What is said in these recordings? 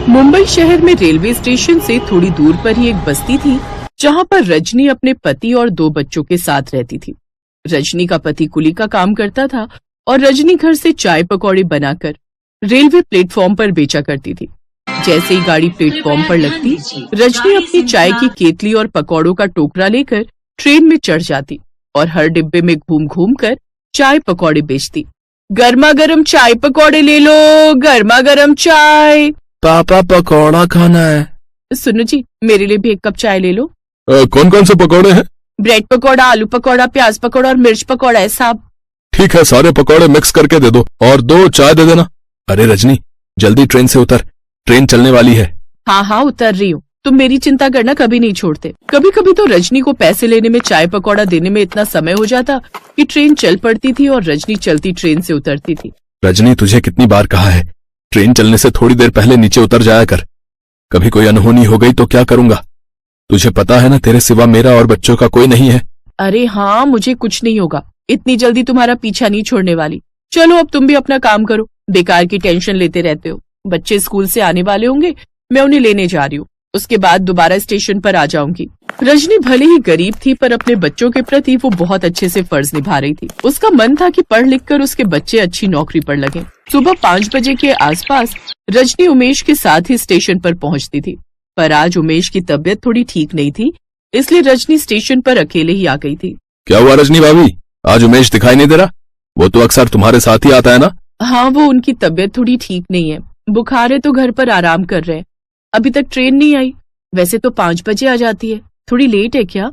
मुंबई शहर में railway station से थोड़ी दूर पर ही एक बस्ती थी जहां पर रजनी अपने पति और 2 बच्चों के साथ रहती थी। रजनी का पति कुली का काम करता था और रजनी घर से चाय पकौड़े बनाकर रेलवे प्लेटफॉर्म पर बेचा करती थी। जैसे ही गाड़ी प्लेटफॉर्म पर लगती, रजनी अपनी चाय की केतली और पकौड़ों का टोकरा लेकर ट्रेन में चढ़ जाती और हर डिब्बे में घूम घूम कर चाय पकौड़े बेचती। गर्मा गर्म चाय पकौड़े ले लो, गर्मा गर्म चाय। पापा पकौड़ा खाना है। सुनो जी, मेरे लिए भी 1 कप चाय ले लो। कौन कौन से पकौड़े हैं? ब्रेड पकौड़ा, आलू पकौड़ा, प्याज पकौड़ा और मिर्च पकौड़ा है साहब। ठीक है, सारे पकौड़े मिक्स करके दे दो और 2 चाय दे देना। अरे रजनी, जल्दी ट्रेन से उतर, ट्रेन चलने वाली है। हाँ हाँ, उतर रही हूँ। तुम मेरी चिंता करना कभी नहीं छोड़ते। कभी कभी तो रजनी को पैसे लेने में, चाय पकौड़ा देने में इतना समय हो जाता कि ट्रेन चल पड़ती थी और रजनी चलती ट्रेन से उतरती थी। रजनी, तुझे कितनी बार कहा है, ट्रेन चलने से थोड़ी देर पहले नीचे उतर जाया कर। कभी कोई अनहोनी हो गई तो क्या करूंगा? तुझे पता है ना, तेरे सिवा मेरा और बच्चों का कोई नहीं है। अरे हाँ, मुझे कुछ नहीं होगा। इतनी जल्दी तुम्हारा पीछा नहीं छोड़ने वाली। चलो अब तुम भी अपना काम करो, बेकार की टेंशन लेते रहते हो। बच्चे स्कूल से आने वाले होंगे, मैं उन्हें लेने जा रही हूँ। उसके बाद दोबारा स्टेशन पर आ जाऊंगी। रजनी भले ही गरीब थी, पर अपने बच्चों के प्रति वो बहुत अच्छे से फर्ज निभा रही थी। उसका मन था कि पढ़ लिख कर उसके बच्चे अच्छी नौकरी पर लगे। सुबह 5 बजे के आसपास रजनी उमेश के साथ ही स्टेशन पर पहुंचती थी, पर आज उमेश की तबीयत थोड़ी ठीक नहीं थी, इसलिए रजनी स्टेशन पर अकेले ही आ गई थी। क्या हुआ रजनी भाभी, आज उमेश दिखाई नहीं दे रहा? वो तो अक्सर तुम्हारे साथ ही आता है ना? हाँ, वो उनकी तबीयत थोड़ी ठीक नहीं है, बुखार है तो घर पर आराम कर रहे हैं। अभी तक ट्रेन नहीं आई। वैसे तो 5 बजे आ जाती है, थोड़ी लेट है क्या?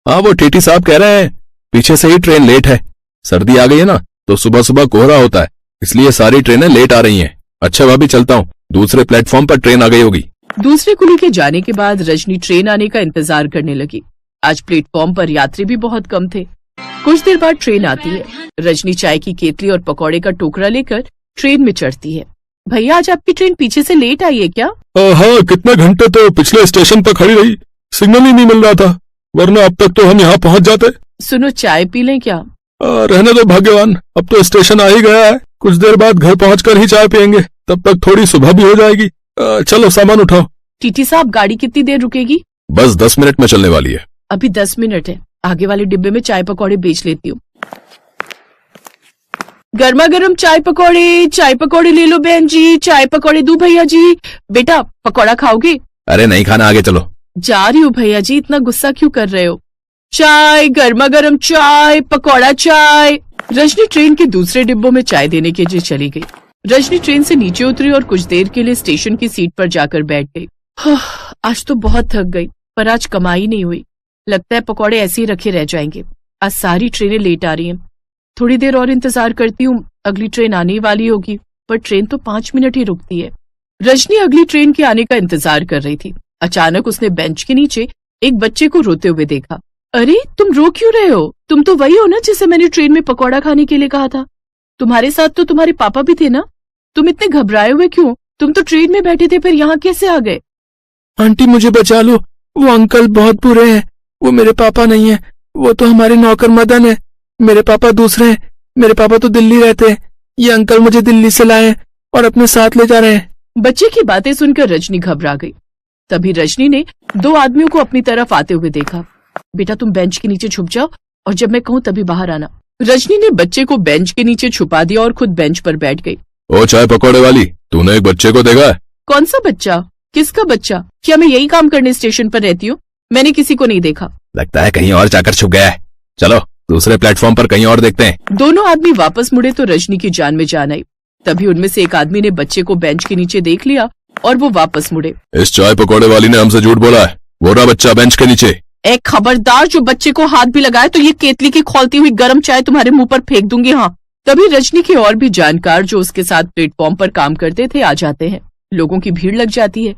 हाँ, वो टीटी साहब कह रहे हैं पीछे से ही ट्रेन लेट है। सर्दी आ गई है ना, तो सुबह सुबह कोहरा होता है, इसलिए सारी ट्रेनें लेट आ रही हैं। अच्छा भाभी, चलता हूँ, दूसरे प्लेटफॉर्म पर ट्रेन आ गई होगी। दूसरे कुली के जाने के बाद रजनी ट्रेन आने का इंतजार करने लगी। आज प्लेटफॉर्म पर यात्री भी बहुत कम थे। कुछ देर बाद ट्रेन आती है। रजनी चाय की केतली और पकौड़े का टोकरा लेकर ट्रेन में चढ़ती है। भैया, आज आपकी ट्रेन पीछे से लेट आई है क्या? हाँ, कितने घंटे तो पिछले स्टेशन पर खड़ी रही, सिग्नल ही नहीं मिल रहा था, वरना अब तक तो हम यहाँ पहुँच जाते। सुनो, चाय पी लें क्या? रहने दो भाग्यवान, अब तो स्टेशन आ ही गया है। कुछ देर बाद घर पहुँचकर ही चाय पियेंगे, तब तक थोड़ी सुबह भी हो जाएगी। चलो सामान उठाओ। टीटी साहब, गाड़ी कितनी देर रुकेगी? बस 10 मिनट में चलने वाली है। अभी 10 मिनट है, आगे वाले डिब्बे में चाय पकौड़े बेच लेती हूँ। गर्मा गर्म चाय पकौड़े ले लो बहन जी, चाय पकौड़े दूं भैया जी। बेटा, पकौड़ा खाओगे? अरे नहीं खाना, आगे चलो। जा रही हूँ भैया जी, इतना गुस्सा क्यों कर रहे हो? चाय, गर्मा गर्म चाय, पकौड़ा चाय। रजनी ट्रेन के दूसरे डिब्बों में चाय देने के लिए चली गई। रजनी ट्रेन से नीचे उतरी और कुछ देर के लिए स्टेशन की सीट पर जाकर बैठ गई। आज तो बहुत थक गई, पर आज कमाई नहीं हुई। लगता है पकौड़े ऐसे ही रखे रह जाएंगे। आज सारी ट्रेनें लेट आ रही हैं। थोड़ी देर और इंतजार करती हूँ, अगली ट्रेन आने वाली होगी, पर ट्रेन तो 5 मिनट ही रुकती है। रजनी अगली ट्रेन के आने का इंतजार कर रही थी। अचानक उसने बेंच के नीचे एक बच्चे को रोते हुए देखा। अरे, तुम रो क्यों रहे हो? तुम तो वही हो ना जिसे मैंने ट्रेन में पकौड़ा खाने के लिए कहा था। तुम्हारे साथ तो तुम्हारे पापा भी थे ना? तुम इतने घबराए हुए क्यों? तुम तो ट्रेन में बैठे थे, फिर यहाँ कैसे आ गए? आंटी, मुझे बचा लो, वो अंकल बहुत बुरे हैं। वो मेरे पापा नहीं है, वो तो हमारे नौकर मदन है। मेरे पापा दूसरे हैं, मेरे पापा तो दिल्ली रहते हैं। ये अंकल मुझे दिल्ली से लाए और अपने साथ ले जा रहे हैं। बच्चे की बातें सुनकर रजनी घबरा गई। तभी रजनी ने 2 आदमियों को अपनी तरफ आते हुए देखा। बेटा, तुम बेंच के नीचे छुप जाओ और जब मैं कहूँ तभी बाहर आना। रजनी ने बच्चे को बेंच के नीचे छुपा दिया और खुद बेंच पर बैठ गई। ओ चाय पकौड़े वाली, तूने एक बच्चे को देखा है? कौन सा बच्चा? किसका बच्चा? क्या मैं यही काम करने स्टेशन पर रहती हूँ? मैंने किसी को नहीं देखा। लगता है कहीं और जाकर छुप गया है। चलो दूसरे प्लेटफॉर्म पर कहीं और देखते हैं। दोनों आदमी वापस मुड़े तो रजनी की जान में जान आई। तभी उनमें से एक आदमी ने बच्चे को बेंच के नीचे देख लिया और वो वापस मुड़े। इस चाय पकौड़े वाली ने हमसे झूठ बोला है, वो रहा बच्चा बेंच के नीचे। एक खबरदार, जो बच्चे को हाथ भी लगाए तो ये केतली की खौलती हुई गर्म चाय तुम्हारे मुंह पर फेंक दूंगी। हाँ। तभी रजनी के और भी जानकार जो उसके साथ प्लेटफॉर्म पर काम करते थे आ जाते हैं। लोगों की भीड़ लग जाती है।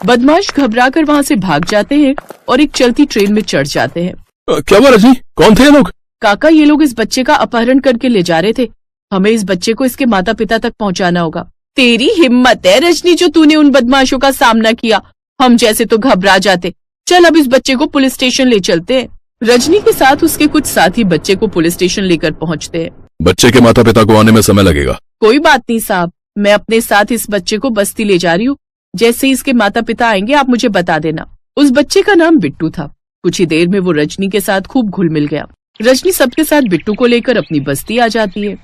बदमाश घबराकर वहाँ से भाग जाते हैं और एक चलती ट्रेन में चढ़ जाते हैं। क्या हुआ रजनी, कौन थे ये लोग? काका, ये लोग इस बच्चे का अपहरण करके ले जा रहे थे। हमें इस बच्चे को इसके माता पिता तक पहुँचाना होगा। तेरी हिम्मत है रजनी, जो तूने उन बदमाशों का सामना किया। हम जैसे तो घबरा जाते। चल अब इस बच्चे को पुलिस स्टेशन ले चलते हैं। रजनी के साथ उसके कुछ साथी बच्चे को पुलिस स्टेशन लेकर पहुंचते हैं। बच्चे के माता पिता को आने में समय लगेगा। कोई बात नहीं साहब, मैं अपने साथ इस बच्चे को बस्ती ले जा रही हूँ। जैसे ही इसके माता पिता आएंगे आप मुझे बता देना। उस बच्चे का नाम बिट्टू था। कुछ ही देर में वो रजनी के साथ खूब घुल मिल गया। रजनी सबके साथ बिट्टू को लेकर अपनी बस्ती आ जाती है।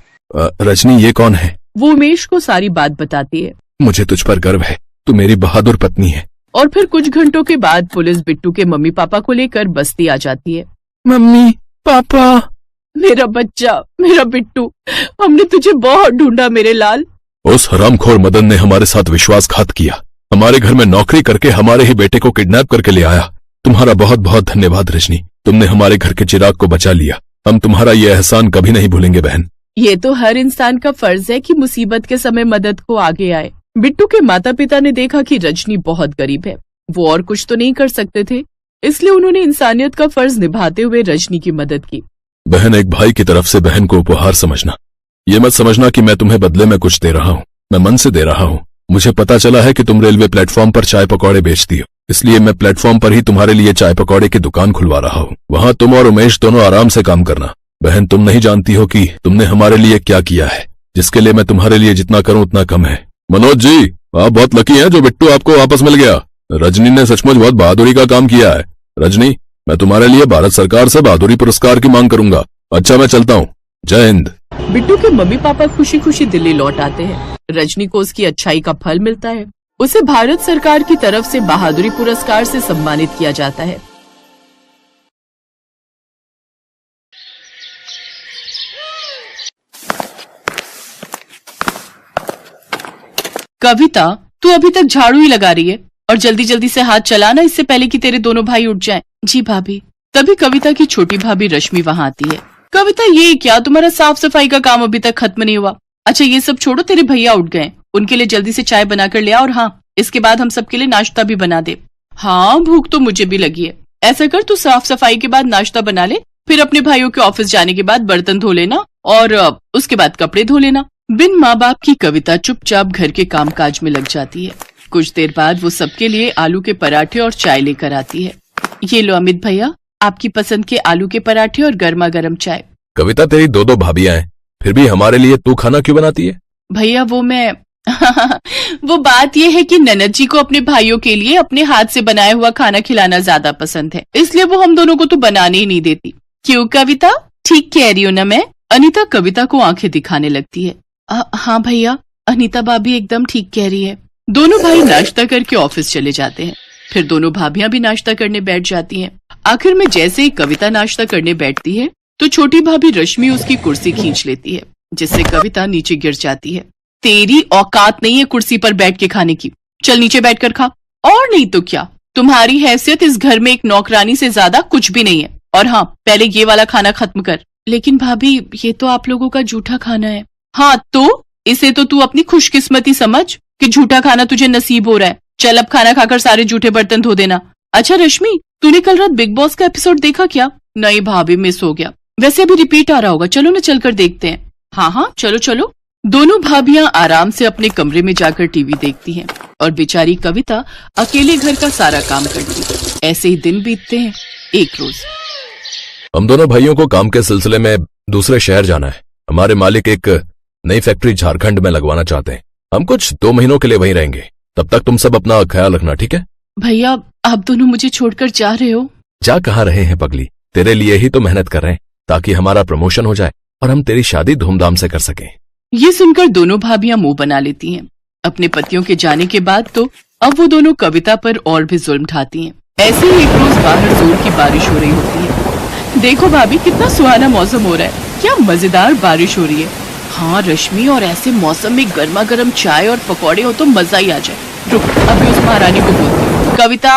रजनी, ये कौन है? वो उमेश को सारी बात बताती है। मुझे तुझ पर गर्व है, तू मेरी बहादुर पत्नी है। और फिर कुछ घंटों के बाद पुलिस बिट्टू के मम्मी पापा को लेकर बस्ती आ जाती है। Mummy papa. मेरा बच्चा, मेरा बिट्टू, हमने तुझे बहुत ढूंढा मेरे लाल। उस हरामखोर मदन ने हमारे साथ विश्वासघात किया, हमारे घर में नौकरी करके हमारे ही बेटे को किडनैप करके ले आया। तुम्हारा बहुत बहुत धन्यवाद रजनी, तुमने हमारे घर के चिराग को बचा लिया। हम तुम्हारा ये एहसान कभी नहीं भूलेंगे बहन। ये तो हर इंसान का फर्ज है कि मुसीबत के समय मदद को आगे आए। बिट्टू के माता पिता ने देखा कि रजनी बहुत गरीब है, वो और कुछ तो नहीं कर सकते थे, इसलिए उन्होंने इंसानियत का फर्ज निभाते हुए रजनी की मदद की। बहन, एक भाई की तरफ से बहन को उपहार समझना, ये मत समझना कि मैं तुम्हें बदले में कुछ दे रहा हूँ। मैं मन से दे रहा हूँ। मुझे पता चला है कि तुम रेलवे प्लेटफॉर्म पर चाय पकौड़े बेचती हो, इसलिए मैं प्लेटफॉर्म पर ही तुम्हारे लिए चाय पकौड़े की दुकान खुलवा रहा हूँ। वहाँ तुम और उमेश दोनों आराम से काम करना। बहन, तुम नहीं जानती हो कि तुमने हमारे लिए क्या किया है, जिसके लिए मैं तुम्हारे लिए जितना करूँ उतना कम है। मनोज जी, आप बहुत लकी हैं जो बिट्टू आपको वापस मिल गया। रजनी ने सचमुच बहुत बहादुरी का काम किया है। रजनी, मैं तुम्हारे लिए भारत सरकार से बहादुरी पुरस्कार की मांग करूंगा। अच्छा, मैं चलता हूँ। जय हिंद। बिट्टू के मम्मी पापा खुशी खुशी दिल्ली लौट आते हैं। रजनी को उसकी अच्छाई का फल मिलता है। उसे भारत सरकार की तरफ से बहादुरी पुरस्कार से सम्मानित किया जाता है। कविता, तू अभी तक झाड़ू ही लगा रही है और जल्दी जल्दी से हाथ चलाना, इससे पहले कि तेरे दोनों भाई उठ जाएं। जी भाभी। तभी कविता की छोटी भाभी रश्मि वहां आती है। कविता, ये क्या, तुम्हारा साफ सफाई का काम अभी तक खत्म नहीं हुआ? अच्छा ये सब छोड़ो, तेरे भैया उठ गए, उनके लिए जल्दी से चाय बनाकर ले आ, और हाँ, इसके बाद हम सबके लिए नाश्ता भी बना दे। हाँ, भूख तो मुझे भी लगी है। ऐसा कर, तू साफ सफाई के बाद नाश्ता बना ले, फिर अपने भाइयों के ऑफिस जाने के बाद बर्तन धो लेना और उसके बाद कपड़े धो लेना। बिन माँ बाप की कविता चुपचाप घर के कामकाज में लग जाती है। कुछ देर बाद वो सबके लिए आलू के पराठे और चाय लेकर आती है। ये लो अमित भैया, आपकी पसंद के आलू के पराठे और गर्मा गर्म चाय। कविता, तेरी दो भाभियां हैं, फिर भी हमारे लिए तू खाना क्यों बनाती है? भैया वो मैं वो बात ये है कि ननद जी को अपने भाइयों के लिए अपने हाथ से बनाया हुआ खाना खिलाना ज्यादा पसंद है, इसलिए वो हम दोनों को तो बनाने ही नहीं देती। क्यों कविता, ठीक कह रही हूँ ना मैं? अनीता कविता को आंखें दिखाने लगती है। हाँ भैया, अनीता भाभी एकदम ठीक कह रही है। दोनों भाई नाश्ता करके ऑफिस चले जाते हैं। फिर दोनों भाभियां भी नाश्ता करने बैठ जाती हैं। आखिर में जैसे ही कविता नाश्ता करने बैठती है तो छोटी भाभी रश्मि उसकी कुर्सी खींच लेती है, जिससे कविता नीचे गिर जाती है। तेरी औकात नहीं है कुर्सी पर बैठ के खाने की, चल नीचे बैठकर खा। और नहीं तो क्या, तुम्हारी हैसियत इस घर में एक नौकरानी से ज्यादा कुछ भी नहीं है। और हाँ, पहले ये वाला खाना खत्म कर। लेकिन भाभी, ये तो आप लोगों का जूठा खाना है। हाँ तो इसे तो तू अपनी खुशकिस्मती समझ कि झूठा खाना तुझे नसीब हो रहा है। चल अब खाना खाकर सारे जूठे बर्तन धो देना। अच्छा रश्मि, तूने कल रात बिग बॉस का एपिसोड देखा क्या? नहीं भाभी, मिस हो गया। वैसे अभी रिपीट आ रहा होगा, चलो ना चलकर देखते हैं। हाँ हाँ चलो चलो। दोनों भाभियां आराम से अपने कमरे में जाकर टीवी देखती हैं और बेचारी कविता अकेले घर का सारा काम करती है। ऐसे ही दिन बीतते हैं। एक रोज हम दोनों भाइयों को काम के सिलसिले में दूसरे शहर जाना है। हमारे मालिक एक नई फैक्ट्री झारखंड में लगवाना चाहते हैं। हम कुछ 2 महीनों के लिए वहीं रहेंगे। तब तक तुम सब अपना ख्याल रखना, ठीक है? भैया, आप दोनों मुझे छोड़कर जा रहे हो? जा कहाँ रहे हैं पगली, तेरे लिए ही तो मेहनत कर रहे हैं ताकि हमारा प्रमोशन हो जाए और हम तेरी शादी धूमधाम से कर सकें। ये सुनकर दोनों भाभियां मुंह बना लेती हैं। अपने पतियों के जाने के बाद तो अब वो दोनों कविता पर और भी जुल्म ढाती हैं। ऐसे ही एक रोज बाहर जोर की बारिश हो रही होती है। देखो भाभी, कितना सुहाना मौसम हो रहा है, क्या मजेदार बारिश हो रही है। हाँ रश्मि, और ऐसे मौसम में गर्मा गर्म चाय और पकौड़े हो तो मजा ही आ जाए। रुक, अभी उस महारानी को बोलती हूँ। कविता,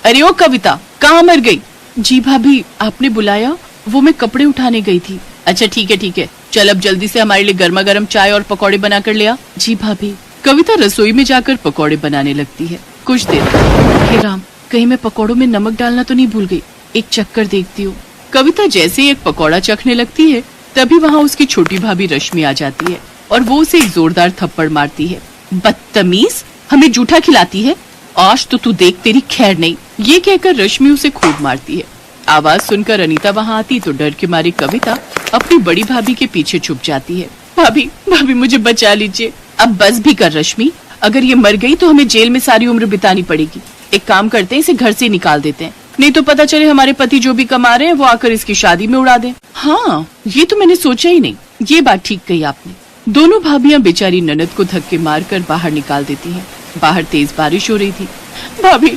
अरे ओ कविता, कहाँ मर गई? जी भाभी, आपने बुलाया? वो मैं कपड़े उठाने गई थी। अच्छा ठीक है, चल अब जल्दी से हमारे लिए गर्मा गर्म चाय और पकौड़े बना कर ले आ। जी भाभी। कविता रसोई में जाकर पकौड़े बनाने लगती है। कुछ देर, हे राम, कहीं मैं पकौड़ों में नमक डालना तो नहीं भूल गई, एक चक्कर देखती हूँ। कविता जैसे ही एक पकौड़ा चखने लगती है तभी वहाँ उसकी छोटी भाभी रश्मि आ जाती है और वो उसे एक जोरदार थप्पड़ मारती है। बदतमीज, हमें जूठा खिलाती है, आज तो तू देख तेरी खैर नहीं। ये कहकर रश्मि उसे खूब मारती है। आवाज सुनकर अनीता वहाँ आती तो डर के मारी कविता अपनी बड़ी भाभी के पीछे छुप जाती है। भाभी, भाभी मुझे बचा लीजिए। अब बस भी कर रश्मि, अगर ये मर गई तो हमें जेल में सारी उम्र बितानी पड़ेगी। एक काम करते हैं, इसे घर से निकाल देते हैं, नहीं तो पता चले हमारे पति जो भी कमा रहे हैं वो आकर इसकी शादी में उड़ा दें। हाँ, ये तो मैंने सोचा ही नहीं। ये बात ठीक कही आपने। दोनों भाभियां बेचारी ननद को धक्के मारकर बाहर निकाल देती हैं। बाहर तेज बारिश हो रही थी। भाभी,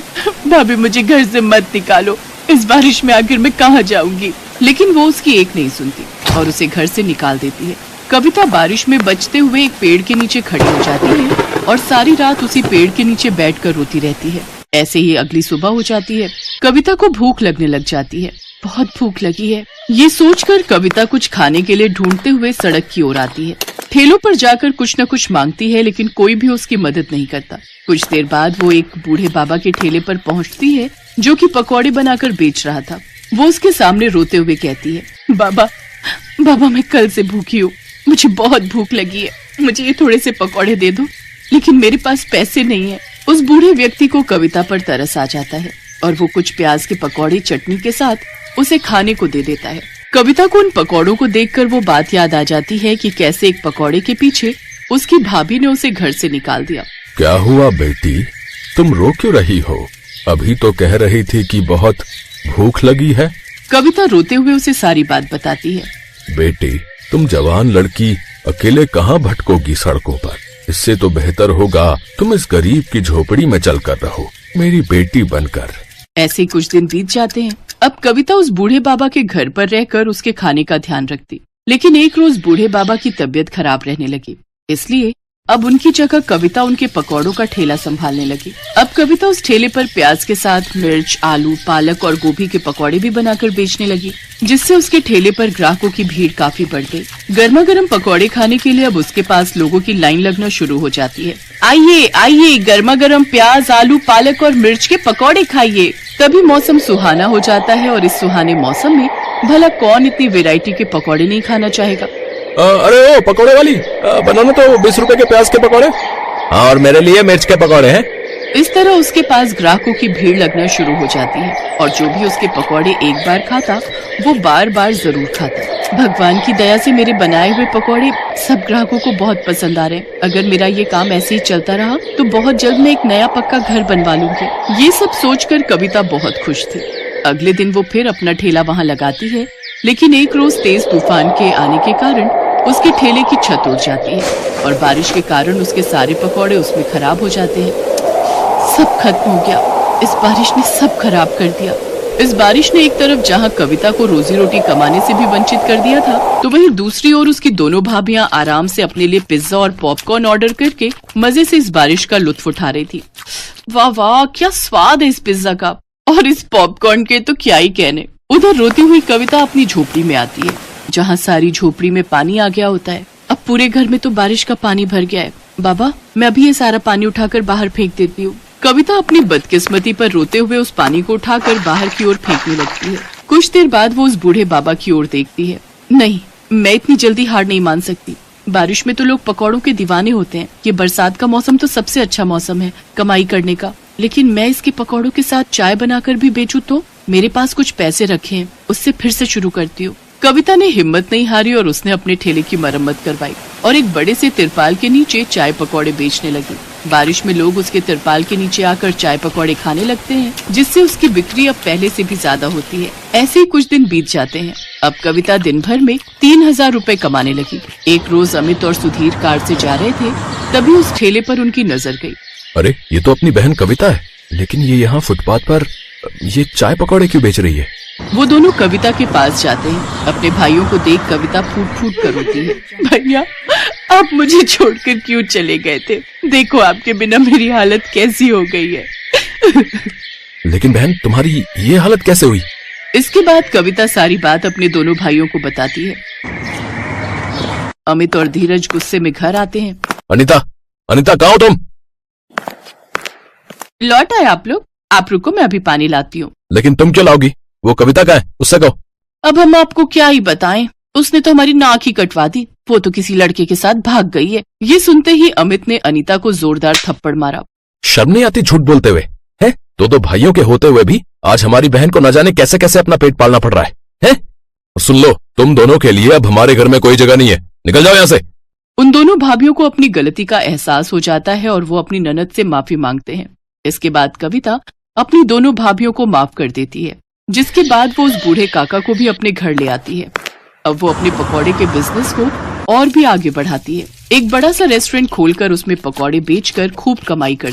भाभी मुझे घर से मत निकालो, इस बारिश में आखिर मैं कहाँ जाऊंगी। लेकिन वो उसकी एक नहीं सुनती और उसे घर से निकाल देती है। कविता बारिश में बचते हुए एक पेड़ के नीचे खड़ी हो जाती है और सारी रात उसी पेड़ के नीचे बैठकर रोती रहती है। ऐसे ही अगली सुबह हो जाती है। कविता को भूख लगने लग जाती है। बहुत भूख लगी है, ये सोचकर कविता कुछ खाने के लिए ढूंढते हुए सड़क की ओर आती है। ठेलों पर जाकर कुछ न कुछ मांगती है, लेकिन कोई भी उसकी मदद नहीं करता। कुछ देर बाद वो एक बूढ़े बाबा के ठेले पर पहुंचती है, जो कि पकौड़े बनाकर बेच रहा था। वो उसके सामने रोते हुए कहती है, बाबा, बाबा मैं कल से भूखी हूँ, मुझे बहुत भूख लगी है, मुझे ये थोड़े से पकौड़े दे दो, लेकिन मेरे पास पैसे नहीं है। उस बूढ़े व्यक्ति को कविता पर तरस आ जाता है और वो कुछ प्याज के पकौड़े चटनी के साथ उसे खाने को दे देता है। कविता को उन पकौड़ों को देखकर वो बात याद आ जाती है कि कैसे एक पकौड़े के पीछे उसकी भाभी ने उसे घर से निकाल दिया। क्या हुआ बेटी, तुम रो क्यों रही हो? अभी तो कह रही थी कि बहुत भूख लगी है। कविता रोते हुए उसे सारी बात बताती है। बेटी, तुम जवान लड़की अकेले कहाँ भटकोगी सड़कों पर? इससे तो बेहतर होगा तुम इस गरीब की झोपड़ी में चलकर रहो, मेरी बेटी बनकर। ऐसे कुछ दिन बीत जाते हैं। अब कविता उस बूढ़े बाबा के घर पर रहकर उसके खाने का ध्यान रखती, लेकिन एक रोज बूढ़े बाबा की तबीयत खराब रहने लगी, इसलिए अब उनकी जगह कविता उनके पकौड़ों का ठेला संभालने लगी। अब कविता उस ठेले पर प्याज के साथ मिर्च, आलू, पालक और गोभी के पकौड़े भी बनाकर बेचने लगी, जिससे उसके ठेले पर ग्राहकों की भीड़ काफी बढ़ गई। गर्मा गर्म पकौड़े खाने के लिए अब उसके पास लोगों की लाइन लगना शुरू हो जाती है। आइए आइए, गर्मा गर्म प्याज, आलू, पालक और मिर्च के पकौड़े खाइए। तभी मौसम सुहाना हो जाता है और इस सुहाने मौसम में भला कौन इतनी वैरायटी के पकौड़े नहीं खाना चाहेगा। अरे ओ पकौड़े वाली, बनाना तो 20 रुपए के प्याज के पकौड़े। हाँ, और मेरे लिए मिर्च के पकौड़े हैं। इस तरह उसके पास ग्राहकों की भीड़ लगना शुरू हो जाती है और जो भी उसके पकौड़े एक बार खाता वो बार बार जरूर खाता। भगवान की दया से मेरे बनाए हुए पकौड़े सब ग्राहकों को बहुत पसंद आ रहे हैं। अगर मेरा ये काम ऐसे ही चलता रहा तो बहुत जल्द मैं एक नया पक्का घर बनवा लूंगी। ये सब सोचकर कविता बहुत खुश थी। अगले दिन वो फिर अपना ठेला वहाँ लगाती है, लेकिन एक रोज तेज तूफान के आने के कारण उसके ठेले की छत उड़ जाती है और बारिश के कारण उसके सारे पकौड़े उसमें खराब हो जाते हैं। सब खत्म हो गया, इस बारिश ने सब खराब कर दिया। इस बारिश ने एक तरफ जहां कविता को रोजी रोटी कमाने से भी वंचित कर दिया था, तो वहीं दूसरी ओर उसकी दोनों भाभियां आराम से अपने लिए पिज्जा और पॉपकॉर्न ऑर्डर करके मजे से इस बारिश का लुत्फ उठा रही थी। वाह वाह, क्या स्वाद है इस पिज्जा का, और इस पॉपकॉर्न के तो क्या ही कहने। उधर रोती हुई कविता अपनी झोपड़ी में आती है, जहाँ सारी झोपड़ी में पानी आ गया होता है। अब पूरे घर में तो बारिश का पानी भर गया है। बाबा, मैं अभी ये सारा पानी उठाकर बाहर फेंक देती हूँ। कविता अपनी बदकिस्मती पर रोते हुए उस पानी को उठाकर बाहर की ओर फेंकने लगती है। कुछ देर बाद वो उस बूढ़े बाबा की ओर देखती है। नहीं, मैं इतनी जल्दी हार नहीं मान सकती। बारिश में तो लोग पकौड़ों के दीवाने होते हैं। ये बरसात का मौसम तो सबसे अच्छा मौसम है कमाई करने का, लेकिन मैं इसके पकौड़ों के साथ चाय बनाकर भी बेचूं तो? मेरे पास कुछ पैसे रखे हैं, उससे फिर से शुरू करती हूँ। कविता ने हिम्मत नहीं हारी और उसने अपने ठेले की मरम्मत करवाई और एक बड़े से तिरपाल के नीचे चाय पकौड़े बेचने लगी। बारिश में लोग उसके तिरपाल के नीचे आकर चाय पकौड़े खाने लगते हैं, जिससे उसकी बिक्री अब पहले से भी ज्यादा होती है। ऐसे ही कुछ दिन बीत जाते हैं। अब कविता दिन भर में 3000 रुपए कमाने लगी। एक रोज अमित और सुधीर कार से जा रहे थे, तभी उस ठेले पर उनकी नजर गई। अरे, ये तो अपनी बहन कविता है, लेकिन ये यहाँ फुटपाथ पर ये चाय पकौड़े क्यों बेच रही है? वो दोनों कविता के पास जाते हैं। अपने भाइयों को देख कविता फूट फूट कर रोती है। भैया, आप मुझे छोड़कर क्यों चले गए थे? देखो आपके बिना मेरी हालत कैसी हो गई है। लेकिन बहन, तुम्हारी ये हालत कैसे हुई? इसके बाद कविता सारी बात अपने दोनों भाइयों को बताती है। अमित और धीरज गुस्से में घर आते हैं। अनीता, अनीता, कहाँ हो तुम? लौट आए आप लोग? आप रुको, मैं अभी पानी लाती हूँ। लेकिन तुम क्यों लाओगी? वो कविता का है, उससे कहो। अब हम आपको क्या ही बताएं, उसने तो हमारी नाक ही कटवा दी। वो तो किसी लड़के के साथ भाग गई है। ये सुनते ही अमित ने अनीता को जोरदार थप्पड़ मारा। शर्म नहीं आती झूठ बोलते हुए? है दो भाइयों के होते हुए भी आज हमारी बहन को न जाने कैसे कैसे अपना पेट पालना पड़ रहा है? सुन लो, तुम दोनों के लिए अब हमारे घर में कोई जगह नहीं है, निकल जाओ यहाँ से। उन दोनों भाभियों को अपनी गलती का एहसास हो जाता है और वो अपनी ननद से माफी मांगते हैं। इसके बाद कविता अपनी दोनों भाभियों को माफ कर देती है, जिसके बाद वो उस बूढ़े काका को भी अपने घर ले आती है। अब वो अपने पकौड़े के बिजनेस को और भी आगे बढ़ाती है। एक बड़ा सा रेस्टोरेंट खोलकर उसमें पकौड़े बेचकर खूब कमाई करती है।